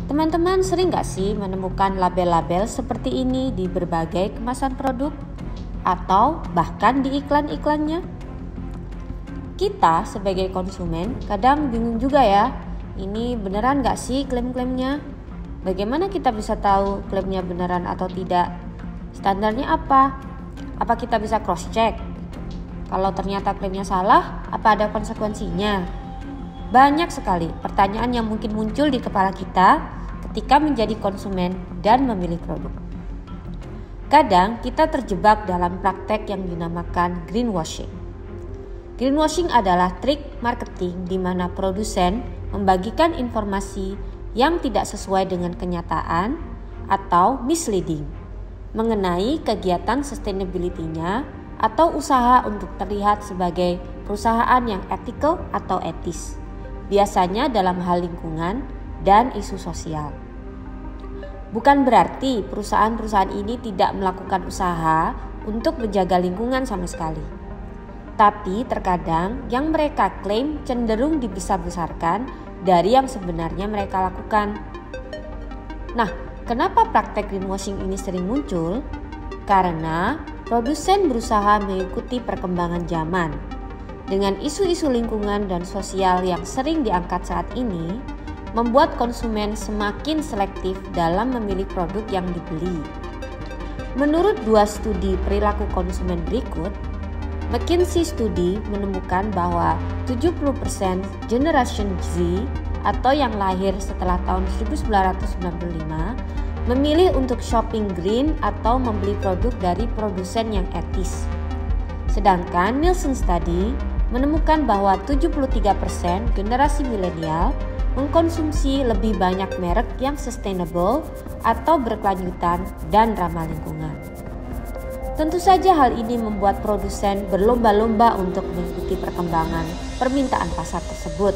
Teman-teman sering gak sih menemukan label-label seperti ini di berbagai kemasan produk atau bahkan di iklan-iklannya? Kita sebagai konsumen kadang bingung juga ya, ini beneran gak sih klaim-klaimnya? Bagaimana kita bisa tahu klaimnya beneran atau tidak? Standarnya apa? Apa kita bisa cross-check? Kalau ternyata klaimnya salah, apa ada konsekuensinya? Banyak sekali pertanyaan yang mungkin muncul di kepala kita ketika menjadi konsumen dan memilih produk. Kadang kita terjebak dalam praktek yang dinamakan greenwashing. Greenwashing adalah trik marketing di mana produsen membagikan informasi yang tidak sesuai dengan kenyataan atau misleading mengenai kegiatan sustainability-nya atau usaha untuk terlihat sebagai perusahaan yang ethical atau etis, biasanya dalam hal lingkungan dan isu sosial. Bukan berarti perusahaan-perusahaan ini tidak melakukan usaha untuk menjaga lingkungan sama sekali. Tapi terkadang yang mereka klaim cenderung dibesar-besarkan dari yang sebenarnya mereka lakukan. Nah, kenapa praktek greenwashing ini sering muncul? Karena produsen berusaha mengikuti perkembangan zaman. Dengan isu-isu lingkungan dan sosial yang sering diangkat saat ini, membuat konsumen semakin selektif dalam memilih produk yang dibeli. Menurut 2 studi perilaku konsumen berikut, McKinsey Studi menemukan bahwa 70% Generation Z atau yang lahir setelah tahun 1995 memilih untuk shopping green atau membeli produk dari produsen yang etis. Sedangkan Nielsen Study menemukan bahwa 73% generasi milenial mengkonsumsi lebih banyak merek yang sustainable atau berkelanjutan dan ramah lingkungan. Tentu saja hal ini membuat produsen berlomba-lomba untuk mengikuti perkembangan permintaan pasar tersebut.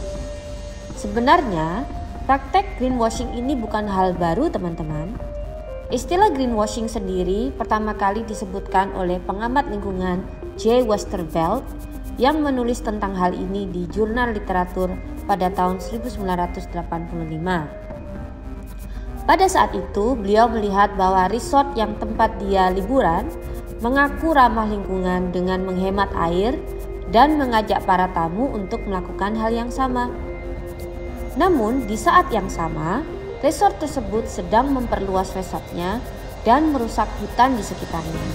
Sebenarnya, praktek greenwashing ini bukan hal baru, teman-teman. Istilah greenwashing sendiri pertama kali disebutkan oleh pengamat lingkungan J. Westervelt yang menulis tentang hal ini di jurnal literatur pada tahun 1985. Pada saat itu, beliau melihat bahwa resort yang tempat dia liburan mengaku ramah lingkungan dengan menghemat air dan mengajak para tamu untuk melakukan hal yang sama. Namun, di saat yang sama, resort tersebut sedang memperluas resortnya dan merusak hutan di sekitarnya.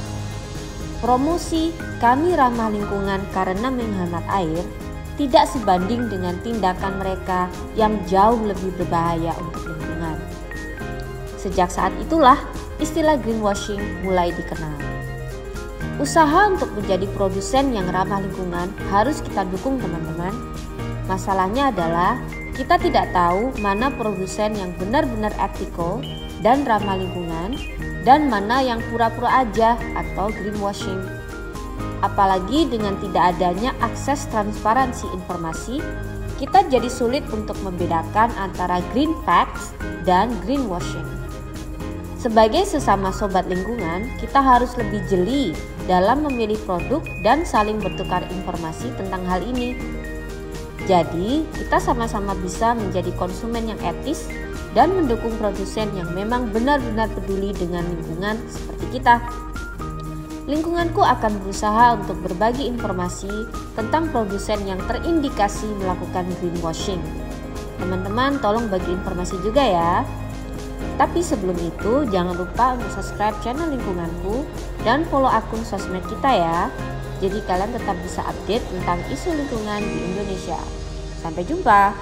Promosi "kami ramah lingkungan karena menghemat air" tidak sebanding dengan tindakan mereka yang jauh lebih berbahaya untuk lingkungan. Sejak saat itulah istilah greenwashing mulai dikenal. Usaha untuk menjadi produsen yang ramah lingkungan harus kita dukung, teman-teman. Masalahnya adalah kita tidak tahu mana produsen yang benar-benar ethical dan ramah lingkungan dan mana yang pura-pura aja atau greenwashing. Apalagi dengan tidak adanya akses transparansi informasi, kita jadi sulit untuk membedakan antara green facts dan greenwashing. Sebagai sesama sobat lingkungan, kita harus lebih jeli dalam memilih produk dan saling bertukar informasi tentang hal ini. Jadi, kita sama-sama bisa menjadi konsumen yang etis dan mendukung produsen yang memang benar-benar peduli dengan lingkungan seperti kita. Lingkunganku akan berusaha untuk berbagi informasi tentang produsen yang terindikasi melakukan greenwashing. Teman-teman tolong bagi informasi juga ya. Tapi sebelum itu jangan lupa untuk subscribe channel lingkunganku dan follow akun sosmed kita ya. Jadi kalian tetap bisa update tentang isu lingkungan di Indonesia. Sampai jumpa.